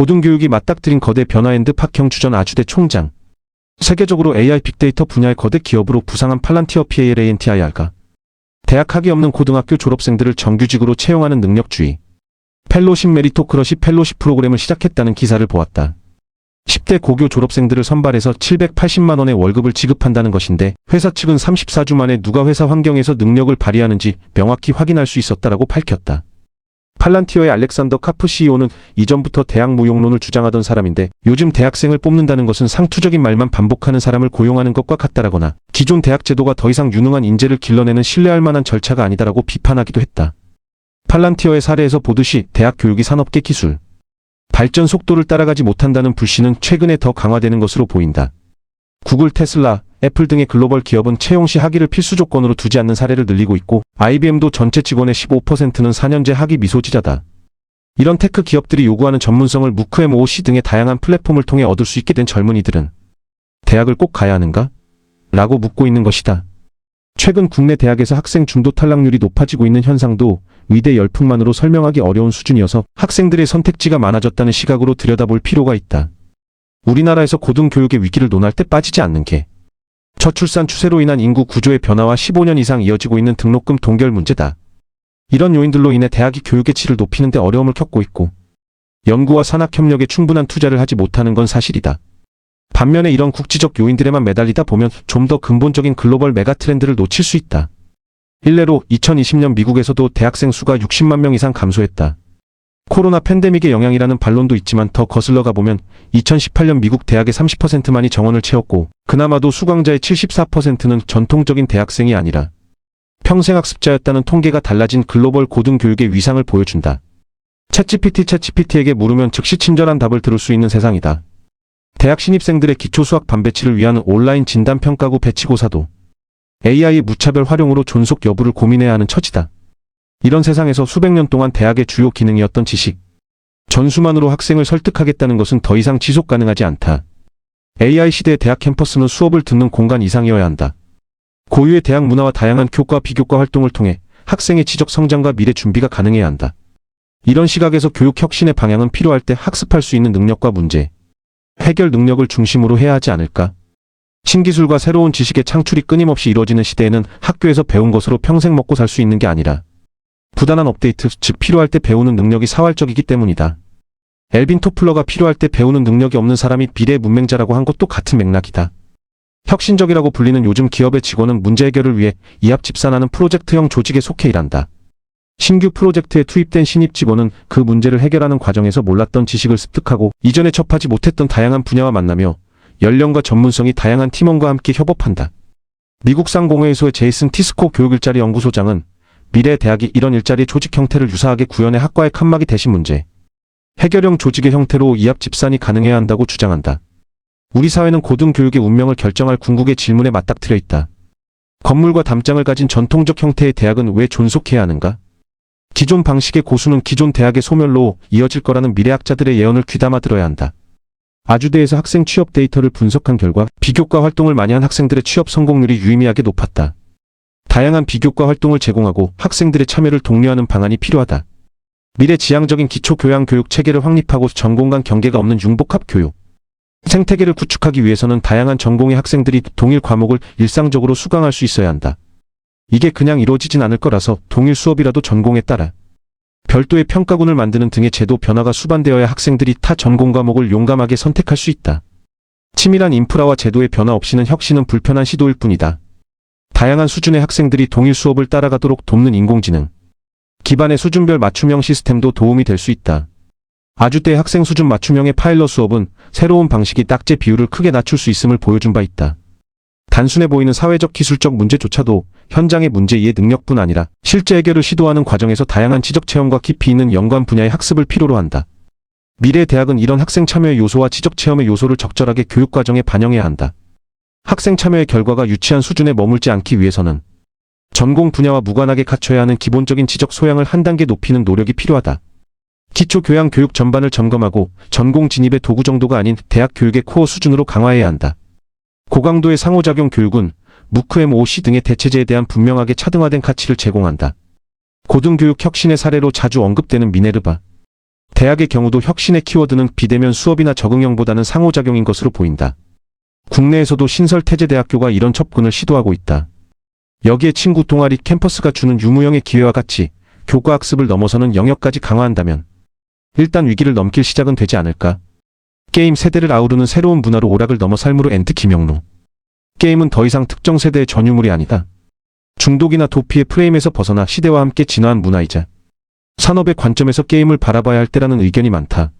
고등교육이 맞닥뜨린 거대 변화엔드 박형 주전 아주대 총장. 세계적으로 AI 빅데이터 분야의 거대 기업으로 부상한 팔란티어 PALANTIR가 대학 학위 없는 고등학교 졸업생들을 정규직으로 채용하는 능력주의 펠로십 메리토크러시 펠로십 프로그램을 시작했다는 기사를 보았다. 10대 고교 졸업생들을 선발해서 780만 원의 월급을 지급한다는 것인데 회사 측은 34주 만에 누가 회사 환경에서 능력을 발휘하는지 명확히 확인할 수 있었다라고 밝혔다. 팔란티어의 알렉산더 카프 CEO는 이전부터 대학 무용론을 주장하던 사람인데 요즘 대학생을 뽑는다는 것은 상투적인 말만 반복하는 사람을 고용하는 것과 같다라거나 기존 대학 제도가 더 이상 유능한 인재를 길러내는 신뢰할 만한 절차가 아니다라고 비판하기도 했다. 팔란티어의 사례에서 보듯이 대학 교육이 산업계 기술 발전 속도를 따라가지 못한다는 불신은 최근에 더 강화되는 것으로 보인다. 구글, 테슬라, 애플 등의 글로벌 기업은 채용 시 학위를 필수 조건으로 두지 않는 사례를 늘리고 있고 IBM도 전체 직원의 15%는 4년제 학위 미소지자다. 이런 테크 기업들이 요구하는 전문성을 무크 MOOC 등의 다양한 플랫폼을 통해 얻을 수 있게 된 젊은이들은 대학을 꼭 가야 하는가? 라고 묻고 있는 것이다. 최근 국내 대학에서 학생 중도 탈락률이 높아지고 있는 현상도 위대 열풍만으로 설명하기 어려운 수준이어서 학생들의 선택지가 많아졌다는 시각으로 들여다볼 필요가 있다. 우리나라에서 고등교육의 위기를 논할 때 빠지지 않는 게 저출산 추세로 인한 인구 구조의 변화와 15년 이상 이어지고 있는 등록금 동결 문제다. 이런 요인들로 인해 대학이 교육의 질을 높이는 데 어려움을 겪고 있고 연구와 산학협력에 충분한 투자를 하지 못하는 건 사실이다. 반면에 이런 국지적 요인들에만 매달리다 보면 좀 더 근본적인 글로벌 메가 트렌드를 놓칠 수 있다. 일례로 2020년 미국에서도 대학생 수가 60만 명 이상 감소했다. 코로나 팬데믹의 영향이라는 반론도 있지만 더 거슬러 가보면 2018년 미국 대학의 30%만이 정원을 채웠고 그나마도 수강자의 74%는 전통적인 대학생이 아니라 평생학습자였다는 통계가 달라진 글로벌 고등교육의 위상을 보여준다. 챗GPT에게 물으면 즉시 친절한 답을 들을 수 있는 세상이다. 대학 신입생들의 기초수학 반배치를 위한 온라인 진단평가구 배치고사도 AI의 무차별 활용으로 존속 여부를 고민해야 하는 처지다. 이런 세상에서 수백 년 동안 대학의 주요 기능이었던 지식, 전수만으로 학생을 설득하겠다는 것은 더 이상 지속 가능하지 않다. AI 시대의 대학 캠퍼스는 수업을 듣는 공간 이상이어야 한다. 고유의 대학 문화와 다양한 교과 비교과 활동을 통해 학생의 지적 성장과 미래 준비가 가능해야 한다. 이런 시각에서 교육 혁신의 방향은 필요할 때 학습할 수 있는 능력과 문제, 해결 능력을 중심으로 해야 하지 않을까? 신기술과 새로운 지식의 창출이 끊임없이 이루어지는 시대에는 학교에서 배운 것으로 평생 먹고 살 수 있는 게 아니라 부단한 업데이트, 즉 필요할 때 배우는 능력이 사활적이기 때문이다. 엘빈 토플러가 필요할 때 배우는 능력이 없는 사람이 비례 문맹자라고 한 것도 같은 맥락이다. 혁신적이라고 불리는 요즘 기업의 직원은 문제 해결을 위해 이합 집산하는 프로젝트형 조직에 속해 일한다. 신규 프로젝트에 투입된 신입 직원은 그 문제를 해결하는 과정에서 몰랐던 지식을 습득하고 이전에 접하지 못했던 다양한 분야와 만나며 연령과 전문성이 다양한 팀원과 함께 협업한다. 미국 상공회의소의 제이슨 티스코 교육일자리 연구소장은 미래 대학이 이런 일자리 조직 형태를 유사하게 구현해 학과의 칸막이 대신 문제 해결형 조직의 형태로 이합 집산이 가능해야 한다고 주장한다. 우리 사회는 고등교육의 운명을 결정할 궁극의 질문에 맞닥뜨려 있다. 건물과 담장을 가진 전통적 형태의 대학은 왜 존속해야 하는가? 기존 방식의 고수는 기존 대학의 소멸로 이어질 거라는 미래학자들의 예언을 귀담아 들어야 한다. 아주대에서 학생 취업 데이터를 분석한 결과 비교과 활동을 많이 한 학생들의 취업 성공률이 유의미하게 높았다. 다양한 비교과 활동을 제공하고 학생들의 참여를 독려하는 방안이 필요하다. 미래 지향적인 기초교양 교육 체계를 확립하고 전공 간 경계가 없는 융복합 교육 생태계를 구축하기 위해서는 다양한 전공의 학생들이 동일 과목을 일상적으로 수강할 수 있어야 한다. 이게 그냥 이루어지진 않을 거라서 동일 수업이라도 전공에 따라 별도의 평가군을 만드는 등의 제도 변화가 수반되어야 학생들이 타 전공 과목을 용감하게 선택할 수 있다. 치밀한 인프라와 제도의 변화 없이는 혁신은 불편한 시도일 뿐이다. 다양한 수준의 학생들이 동일 수업을 따라가도록 돕는 인공지능 기반의 수준별 맞춤형 시스템도 도움이 될 수 있다. 아주대 학생 수준 맞춤형의 파일럿 수업은 새로운 방식이 딱제 비율을 크게 낮출 수 있음을 보여준 바 있다. 단순해 보이는 사회적 기술적 문제조차도 현장의 문제 이해 능력뿐 아니라 실제 해결을 시도하는 과정에서 다양한 지적 체험과 깊이 있는 연관 분야의 학습을 필요로 한다. 미래 대학은 이런 학생 참여의 요소와 지적 체험의 요소를 적절하게 교육 과정에 반영해야 한다. 학생 참여의 결과가 유치한 수준에 머물지 않기 위해서는 전공 분야와 무관하게 갖춰야 하는 기본적인 지적 소양을 한 단계 높이는 노력이 필요하다. 기초교양 교육 전반을 점검하고 전공 진입의 도구 정도가 아닌 대학 교육의 코어 수준으로 강화해야 한다. 고강도의 상호작용 교육은 무크 MOOC 등의 대체제에 대한 분명하게 차등화된 가치를 제공한다. 고등교육 혁신의 사례로 자주 언급되는 미네르바, 대학의 경우도 혁신의 키워드는 비대면 수업이나 적응형보다는 상호작용인 것으로 보인다. 국내에서도 신설태제대학교가 이런 접근을 시도하고 있다. 여기에 친구 동아리 캠퍼스가 주는 유무형의 기회와 같이 교과학습을 넘어서는 영역까지 강화한다면 일단 위기를 넘길 시작은 되지 않을까? 게임 세대를 아우르는 새로운 문화로 오락을 넘어 삶으로 엔드 김영로. 게임은 더 이상 특정 세대의 전유물이 아니다. 중독이나 도피의 프레임에서 벗어나 시대와 함께 진화한 문화이자 산업의 관점에서 게임을 바라봐야 할 때라는 의견이 많다.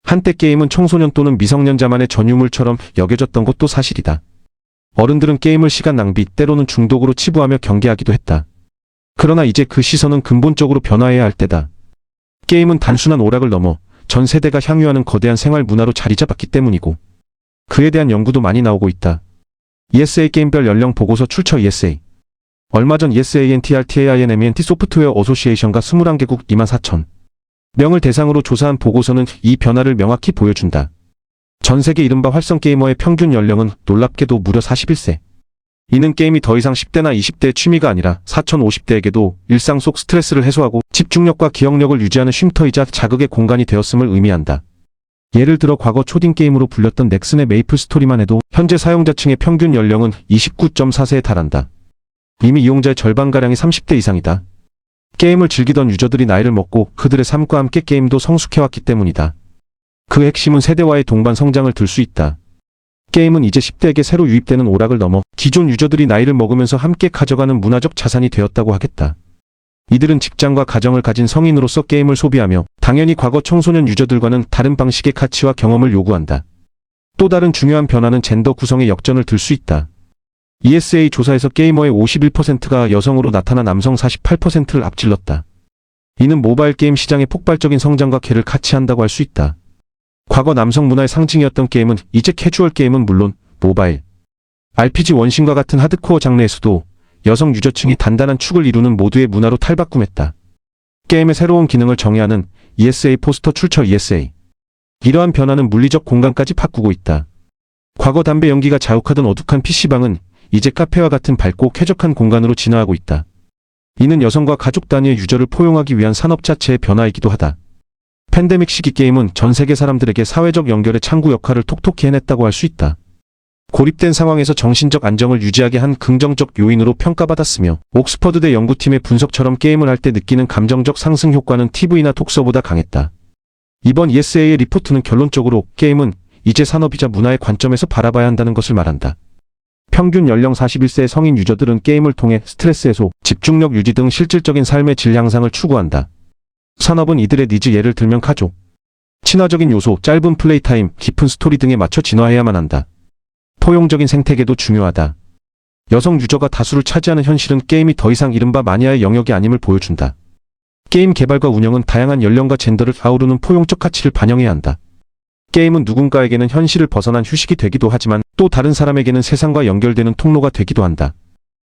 한때 게임은 청소년 또는 미성년자만의 전유물처럼 여겨졌던 것도 사실이다. 어른들은 게임을 시간 낭비, 때로는 중독으로 치부하며 경계하기도 했다. 그러나 이제 그 시선은 근본적으로 변화해야 할 때다. 게임은 단순한 오락을 넘어 전 세대가 향유하는 거대한 생활 문화로 자리 잡았기 때문이고 그에 대한 연구도 많이 나오고 있다. ESA 게임별 연령 보고서 출처 ESA. 얼마 전 ESANTRTAINMENT 소프트웨어 어소시에이션과 21개국 24,000 명을 대상으로 조사한 보고서는 이 변화를 명확히 보여준다. 전 세계 이른바 활성 게이머의 평균 연령은 놀랍게도 무려 41세. 이는 게임이 더 이상 10대나 20대의 취미가 아니라 4050대에게도 일상 속 스트레스를 해소하고 집중력과 기억력을 유지하는 쉼터이자 자극의 공간이 되었음을 의미한다. 예를 들어 과거 초딩 게임으로 불렸던 넥슨의 메이플 스토리만 해도 현재 사용자층의 평균 연령은 29.4세에 달한다. 이미 이용자의 절반가량이 30대 이상이다. 게임을 즐기던 유저들이 나이를 먹고 그들의 삶과 함께 게임도 성숙해왔기 때문이다. 그 핵심은 세대와의 동반 성장을 들 수 있다. 게임은 이제 10대에게 새로 유입되는 오락을 넘어 기존 유저들이 나이를 먹으면서 함께 가져가는 문화적 자산이 되었다고 하겠다. 이들은 직장과 가정을 가진 성인으로서 게임을 소비하며 당연히 과거 청소년 유저들과는 다른 방식의 가치와 경험을 요구한다. 또 다른 중요한 변화는 젠더 구성의 역전을 들 수 있다. ESA 조사에서 게이머의 51%가 여성으로 나타나 남성 48%를 앞질렀다. 이는 모바일 게임 시장의 폭발적인 성장과 궤를 같이 한다고 할 수 있다. 과거 남성 문화의 상징이었던 게임은 이제 캐주얼 게임은 물론 모바일, RPG 원신과 같은 하드코어 장르에서도 여성 유저층이 단단한 축을 이루는 모두의 문화로 탈바꿈했다. 게임의 새로운 기능을 정의하는 ESA 포스터 출처 ESA. 이러한 변화는 물리적 공간까지 바꾸고 있다. 과거 담배 연기가 자욱하던 어둑한 PC방은 이제 카페와 같은 밝고 쾌적한 공간으로 진화하고 있다. 이는 여성과 가족 단위의 유저를 포용하기 위한 산업 자체의 변화이기도 하다. 팬데믹 시기 게임은 전 세계 사람들에게 사회적 연결의 창구 역할을 톡톡히 해냈다고 할 수 있다. 고립된 상황에서 정신적 안정을 유지하게 한 긍정적 요인으로 평가받았으며 옥스퍼드대 연구팀의 분석처럼 게임을 할 때 느끼는 감정적 상승 효과는 TV나 독서보다 강했다. 이번 ESA의 리포트는 결론적으로 게임은 이제 산업이자 문화의 관점에서 바라봐야 한다는 것을 말한다. 평균 연령 41세의 성인 유저들은 게임을 통해 스트레스 해소, 집중력 유지 등 실질적인 삶의 질 향상을 추구한다. 산업은 이들의 니즈 예를 들면 가족, 친화적인 요소, 짧은 플레이 타임, 깊은 스토리 등에 맞춰 진화해야만 한다. 포용적인 생태계도 중요하다. 여성 유저가 다수를 차지하는 현실은 게임이 더 이상 이른바 마니아의 영역이 아님을 보여준다. 게임 개발과 운영은 다양한 연령과 젠더를 아우르는 포용적 가치를 반영해야 한다. 게임은 누군가에게는 현실을 벗어난 휴식이 되기도 하지만 또 다른 사람에게는 세상과 연결되는 통로가 되기도 한다.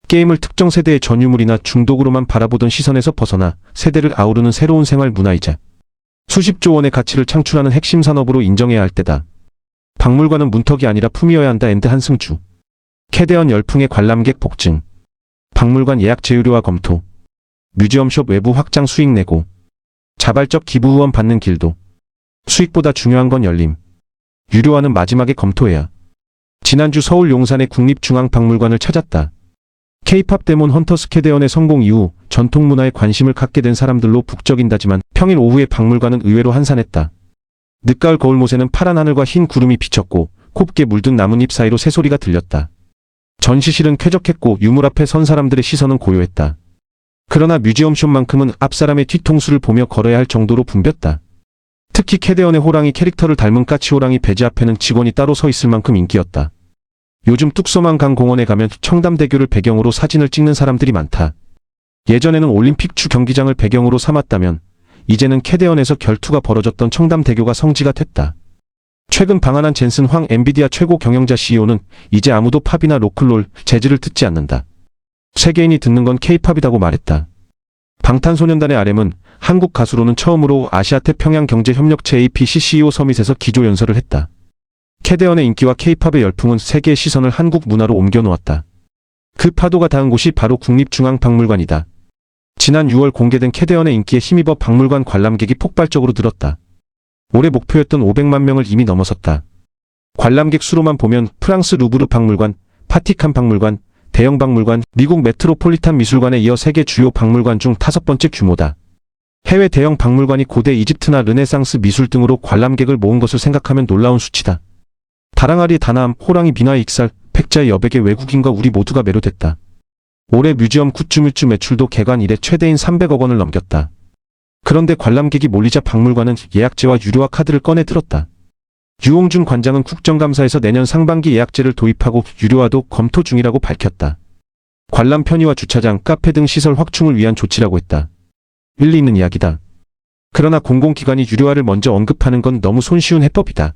게임을 특정 세대의 전유물이나 중독으로만 바라보던 시선에서 벗어나 세대를 아우르는 새로운 생활 문화이자 수십조 원의 가치를 창출하는 핵심 산업으로 인정해야 할 때다. 박물관은 문턱이 아니라 품이어야 한다. 앤드 한승주. 캐대언 열풍의 관람객 폭증. 박물관 예약 제휴료와 검토. 뮤지엄숍 외부 확장 수익 내고. 자발적 기부 후원 받는 길도. 수익보다 중요한 건 열림. 유료화는 마지막에 검토해야. 지난주 서울 용산의 국립중앙박물관을 찾았다. K-팝 데몬 헌터스 캐대언의 성공 이후 전통문화에 관심을 갖게 된 사람들로 북적인다지만 평일 오후에 박물관은 의외로 한산했다. 늦가을 거울못에는 파란 하늘과 흰 구름이 비쳤고 곱게 물든 나뭇잎 사이로 새소리가 들렸다. 전시실은 쾌적했고 유물 앞에 선 사람들의 시선은 고요했다. 그러나 뮤지엄숍만큼은 앞사람의 뒤통수를 보며 걸어야 할 정도로 붐볐다. 특히 캐대언의 호랑이 캐릭터를 닮은 까치 호랑이 배지 앞에는 직원이 따로 서 있을 만큼 인기였다. 요즘 뚝섬한 강 공원에 가면 청담대교를 배경으로 사진을 찍는 사람들이 많다. 예전에는 올림픽 주 경기장을 배경으로 삼았다면 이제는 캐대언에서 결투가 벌어졌던 청담대교가 성지가 됐다. 최근 방한한 젠슨 황 엔비디아 최고 경영자 CEO는 이제 아무도 팝이나 로클롤, 재즈를 듣지 않는다. 세계인이 듣는 건 K-팝이라고 말했다. 방탄소년단의 RM은 한국 가수로는 처음으로 아시아태평양경제협력체 APC CEO 서밋에서 기조연설을 했다. 캐대언의 인기와 K-팝의 열풍은 세계의 시선을 한국 문화로 옮겨놓았다. 그 파도가 닿은 곳이 바로 국립중앙박물관이다. 지난 6월 공개된 캐대언의 인기에 힘입어 박물관 관람객이 폭발적으로 늘었다. 올해 목표였던 500만 명을 이미 넘어섰다. 관람객 수로만 보면 프랑스 루브르 박물관, 파티칸 박물관, 대형 박물관, 미국 메트로폴리탄 미술관에 이어 세계 주요 박물관 중 5번째 규모다. 해외 대형 박물관이 고대 이집트나 르네상스 미술 등으로 관람객을 모은 것을 생각하면 놀라운 수치다. 다랑아리 다나암, 호랑이 미나의 익살, 백자의 여백의 외국인과 우리 모두가 매료됐다. 올해 뮤지엄 굿즈 밀주 매출도 개관 이래 최대인 300억 원을 넘겼다. 그런데 관람객이 몰리자 박물관은 예약제와 유료화 카드를 꺼내 들었다. 유홍준 관장은 국정감사에서 내년 상반기 예약제를 도입하고 유료화도 검토 중이라고 밝혔다. 관람 편의와 주차장, 카페 등 시설 확충을 위한 조치라고 했다. 일리 있는 이야기다. 그러나 공공기관이 유료화를 먼저 언급하는 건 너무 손쉬운 해법이다.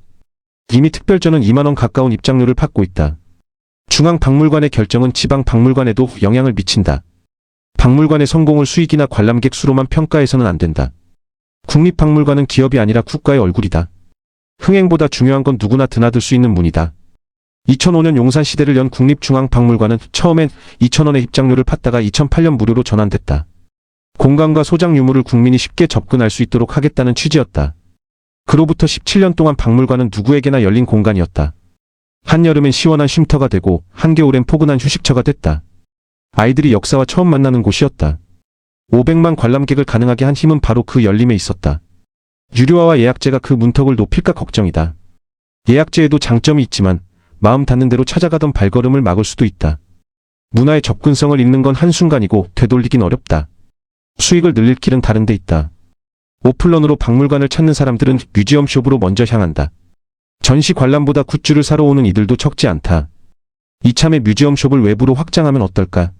이미 특별전은 2만 원 가까운 입장료를 받고 있다. 중앙박물관의 결정은 지방박물관에도 영향을 미친다. 박물관의 성공을 수익이나 관람객 수로만 평가해서는 안 된다. 국립박물관은 기업이 아니라 국가의 얼굴이다. 흥행보다 중요한 건 누구나 드나들 수 있는 문이다. 2005년 용산시대를 연 국립중앙박물관은 처음엔 2,000원의 입장료를 팠다가 2008년 무료로 전환됐다. 공간과 소장 유물을 국민이 쉽게 접근할 수 있도록 하겠다는 취지였다. 그로부터 17년 동안 박물관은 누구에게나 열린 공간이었다. 한여름엔 시원한 쉼터가 되고 한겨울엔 포근한 휴식처가 됐다. 아이들이 역사와 처음 만나는 곳이었다. 500만 관람객을 가능하게 한 힘은 바로 그 열림에 있었다. 유료화와 예약제가 그 문턱을 높일까 걱정이다. 예약제에도 장점이 있지만 마음 닿는 대로 찾아가던 발걸음을 막을 수도 있다. 문화의 접근성을 잃는 건 한순간이고 되돌리긴 어렵다. 수익을 늘릴 길은 다른 데 있다. 오플런으로 박물관을 찾는 사람들은 뮤지엄숍으로 먼저 향한다. 전시 관람보다 굿즈를 사러 오는 이들도 적지 않다. 이참에 뮤지엄숍을 외부로 확장하면 어떨까?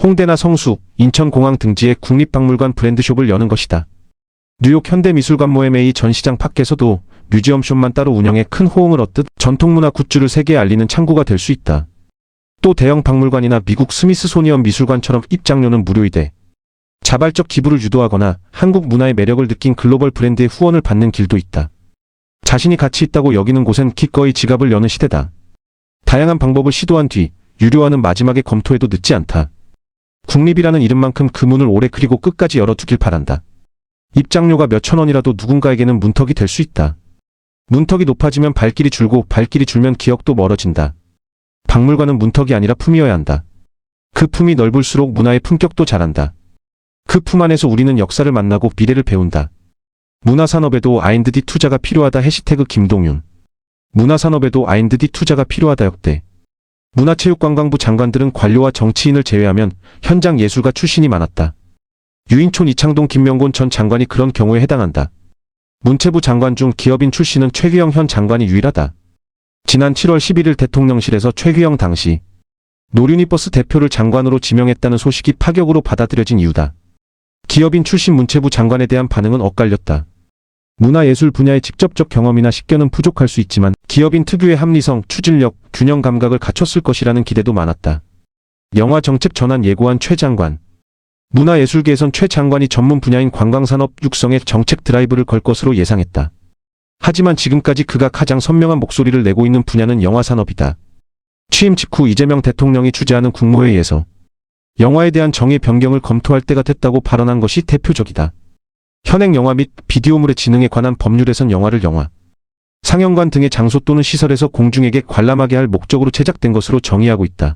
홍대나 성수, 인천공항 등지에 국립박물관 브랜드숍을 여는 것이다. 뉴욕 현대미술관 모엠A 전시장 밖에서도 뮤지엄숍만 따로 운영해 큰 호응을 얻듯 전통문화 굿즈를 세계에 알리는 창구가 될 수 있다. 또 대형 박물관이나 미국 스미스소니언 미술관처럼 입장료는 무료이되 자발적 기부를 유도하거나 한국 문화의 매력을 느낀 글로벌 브랜드의 후원을 받는 길도 있다. 자신이 가치 있다고 여기는 곳엔 기꺼이 지갑을 여는 시대다. 다양한 방법을 시도한 뒤 유료화는 마지막에 검토해도 늦지 않다. 국립이라는 이름만큼 그 문을 오래 그리고 끝까지 열어두길 바란다. 입장료가 몇천 원이라도 누군가에게는 문턱이 될 수 있다. 문턱이 높아지면 발길이 줄고 발길이 줄면 기억도 멀어진다. 박물관은 문턱이 아니라 품이어야 한다. 그 품이 넓을수록 문화의 품격도 자란다. 그 품 안에서 우리는 역사를 만나고 미래를 배운다. 문화산업에도 R&D 투자가 필요하다. 해시태그 김동윤. 문화산업에도 R&D 투자가 필요하다. 역대 문화체육관광부 장관들은 관료와 정치인을 제외하면 현장 예술가 출신이 많았다. 유인촌 이창동 김명곤 전 장관이 그런 경우에 해당한다. 문체부 장관 중 기업인 출신은 최규영 현 장관이 유일하다. 지난 7월 11일 대통령실에서 최규영 당시 노류니버스 대표를 장관으로 지명했다는 소식이 파격으로 받아들여진 이유다. 기업인 출신 문체부 장관에 대한 반응은 엇갈렸다. 문화예술 분야의 직접적 경험이나 식견은 부족할 수 있지만 기업인 특유의 합리성, 추진력, 균형 감각을 갖췄을 것이라는 기대도 많았다. 영화 정책 전환 예고한 최 장관. 문화예술계에선 최 장관이 전문 분야인 관광산업 육성에 정책 드라이브를 걸 것으로 예상했다. 하지만 지금까지 그가 가장 선명한 목소리를 내고 있는 분야는 영화산업이다. 취임 직후 이재명 대통령이 주재하는 국무회의에서 영화에 대한 정의 변경을 검토할 때가 됐다고 발언한 것이 대표적이다. 현행 영화 및 비디오물의 진흥에 관한 법률에선 영화를 영화, 상영관 등의 장소 또는 시설에서 공중에게 관람하게 할 목적으로 제작된 것으로 정의하고 있다.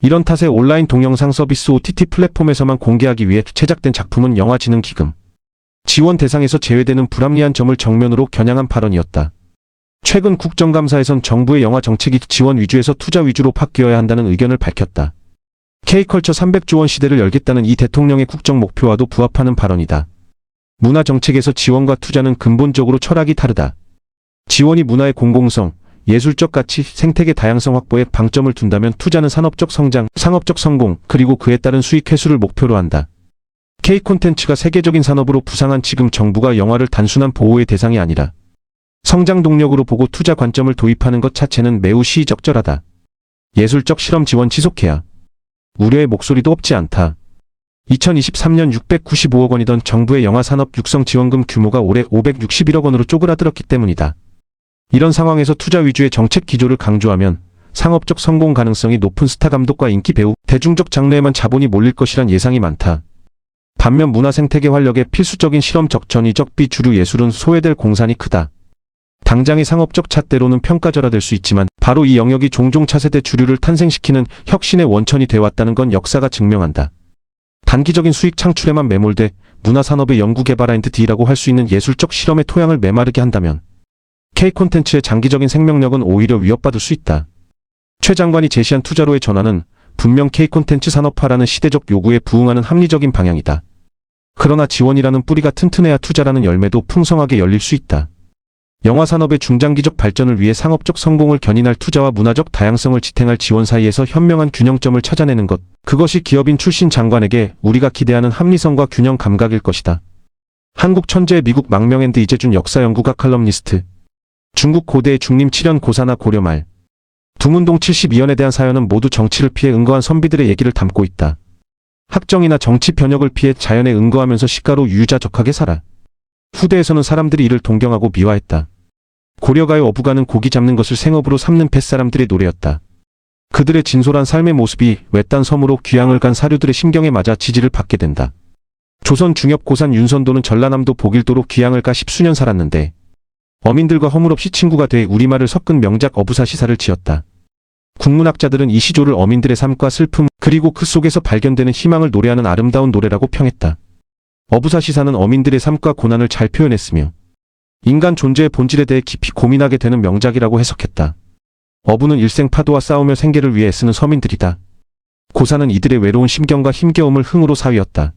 이런 탓에 온라인 동영상 서비스 OTT 플랫폼에서만 공개하기 위해 제작된 작품은 영화진흥기금 지원 대상에서 제외되는 불합리한 점을 정면으로 겨냥한 발언이었다. 최근 국정감사에선 정부의 영화 정책이 지원 위주에서 투자 위주로 바뀌어야 한다는 의견을 밝혔다. K컬처 300조 원 시대를 열겠다는 이 대통령의 국정 목표와도 부합하는 발언이다. 문화 정책에서 지원과 투자는 근본적으로 철학이 다르다. 지원이 문화의 공공성, 예술적 가치, 생태계 다양성 확보에 방점을 둔다면 투자는 산업적 성장, 상업적 성공, 그리고 그에 따른 수익 회수를 목표로 한다. K콘텐츠가 세계적인 산업으로 부상한 지금 정부가 영화를 단순한 보호의 대상이 아니라 성장 동력으로 보고 투자 관점을 도입하는 것 자체는 매우 시의적절하다. 예술적 실험 지원 지속해야 우려의 목소리도 없지 않다. 2023년 695억 원이던 정부의 영화산업 육성 지원금 규모가 올해 561억 원으로 쪼그라들었기 때문이다. 이런 상황에서 투자 위주의 정책 기조를 강조하면 상업적 성공 가능성이 높은 스타 감독과 인기 배우, 대중적 장르에만 자본이 몰릴 것이란 예상이 많다. 반면 문화 생태계 활력의 필수적인 실험적 전위적 비주류 예술은 소외될 공산이 크다. 당장의 상업적 잣대로는 평가절하될 수 있지만 바로 이 영역이 종종 차세대 주류를 탄생시키는 혁신의 원천이 되어왔다는 건 역사가 증명한다. 단기적인 수익 창출에만 매몰돼 문화산업의 연구개발 &D라고 할 수 있는 예술적 실험의 토양을 메마르게 한다면 K콘텐츠의 장기적인 생명력은 오히려 위협받을 수 있다. 최 장관이 제시한 투자로의 전환은 분명 K콘텐츠 산업화라는 시대적 요구에 부응하는 합리적인 방향이다. 그러나 지원이라는 뿌리가 튼튼해야 투자라는 열매도 풍성하게 열릴 수 있다. 영화산업의 중장기적 발전을 위해 상업적 성공을 견인할 투자와 문화적 다양성을 지탱할 지원 사이에서 현명한 균형점을 찾아내는 것, 그것이 기업인 출신 장관에게 우리가 기대하는 합리성과 균형 감각일 것이다. 한국 천재의 미국 망명 앤드 이재준 역사연구가 칼럼니스트. 중국 고대의 중림 7년 고사나 고려 말. 둥운동 72연에 대한 사연은 모두 정치를 피해 응거한 선비들의 얘기를 담고 있다. 학정이나 정치 변혁을 피해 자연에 응거하면서 시가로 유유자적하게 살아. 후대에서는 사람들이 이를 동경하고 미화했다. 고려가의 어부가는 고기 잡는 것을 생업으로 삼는 뱃사람들의 노래였다. 그들의 진솔한 삶의 모습이 외딴 섬으로 귀향을 간 사류들의 심경에 맞아 지지를 받게 된다. 조선 중엽 고산 윤선도는 전라남도 보길도로 귀향을 가 10수년 살았는데 어민들과 허물없이 친구가 돼 우리말을 섞은 명작 어부사 시사를 지었다. 국문학자들은 이 시조를 어민들의 삶과 슬픔 그리고 그 속에서 발견되는 희망을 노래하는 아름다운 노래라고 평했다. 어부사 시사는 어민들의 삶과 고난을 잘 표현했으며 인간 존재의 본질에 대해 깊이 고민하게 되는 명작이라고 해석했다. 어부는 일생 파도와 싸우며 생계를 위해 애쓰는 서민들이다. 고사는 이들의 외로운 심경과 힘겨움을 흥으로 사위었다.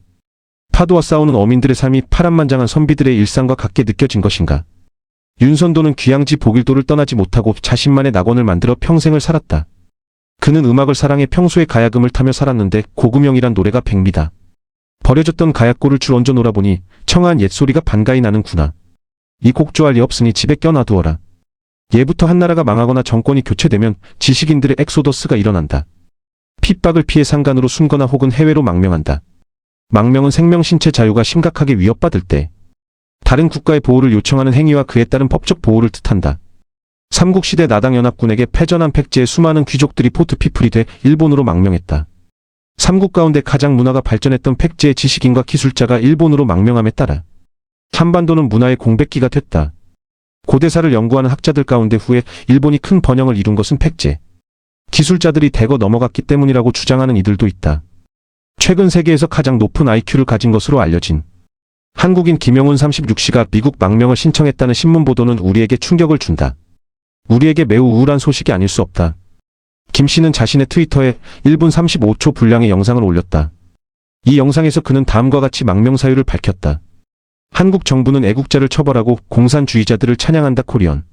파도와 싸우는 어민들의 삶이 파란만장한 선비들의 일상과 같게 느껴진 것인가. 윤선도는 귀향지 보길도를 떠나지 못하고 자신만의 낙원을 만들어 평생을 살았다. 그는 음악을 사랑해 평소에 가야금을 타며 살았는데 고구명이란 노래가 백미다. 버려졌던 가야골을 줄 얹어 놀아보니 청아한 옛소리가 반가이 나는구나. 이 곡 좋아할 리 없으니 집에 껴놔두어라. 예부터 한나라가 망하거나 정권이 교체되면 지식인들의 엑소더스가 일어난다. 핍박을 피해 상간으로 숨거나 혹은 해외로 망명한다. 망명은 생명 신체 자유가 심각하게 위협받을 때 다른 국가의 보호를 요청하는 행위와 그에 따른 법적 보호를 뜻한다. 삼국시대 나당연합군에게 패전한 팩제의 수많은 귀족들이 포트피플이 돼 일본으로 망명했다. 삼국 가운데 가장 문화가 발전했던 팩제의 지식인과 기술자가 일본으로 망명함에 따라 한반도는 문화의 공백기가 됐다. 고대사를 연구하는 학자들 가운데 후에 일본이 큰 번영을 이룬 것은 팩제, 기술자들이 대거 넘어갔기 때문이라고 주장하는 이들도 있다. 최근 세계에서 가장 높은 IQ를 가진 것으로 알려진 한국인 김영훈 36씨가 미국 망명을 신청했다는 신문 보도는 우리에게 충격을 준다. 우리에게 매우 우울한 소식이 아닐 수 없다. 김 씨는 자신의 트위터에 1분 35초 분량의 영상을 올렸다. 이 영상에서 그는 다음과 같이 망명 사유를 밝혔다. 한국 정부는 애국자를 처벌하고 공산주의자들을 찬양한다. 코리언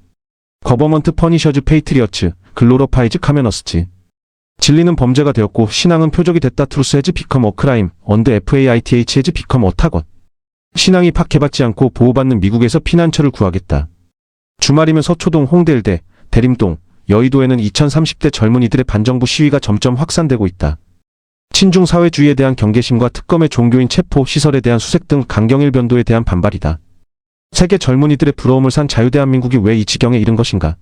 거버먼트 퍼니셔즈 페이트리어츠 글로러파이즈 카메너스츠. 진리는 범죄가 되었고 신앙은 표적이 됐다. 트루스 헤즈 비컴 어 크라임 언드 FAITH 헤즈 비컴 어 타것. 신앙이 박해받지 않고 보호받는 미국에서 피난처를 구하겠다. 주말이면 서초동 홍대일대 대림동 여의도에는 2030대 젊은이들의 반정부 시위가 점점 확산되고 있다. 친중 사회주의에 대한 경계심과 특검의 종교인 체포 시설에 대한 수색 등 강경일 변도에 대한 반발이다. 세계 젊은이들의 부러움을 산 자유대한민국이 왜 이 지경에 이른 것인가.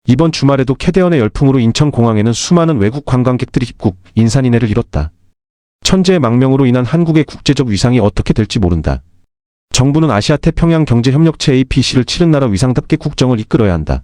이번 주말에도 캐대언의 열풍으로 인천공항에는 수많은 외국 관광객들이 입국, 인산인해를 이뤘다. 천재의 망명으로 인한 한국의 국제적 위상이 어떻게 될지 모른다. 정부는 아시아태평양 경제협력체 APC를 치른 나라 위상답게 국정을 이끌어야 한다.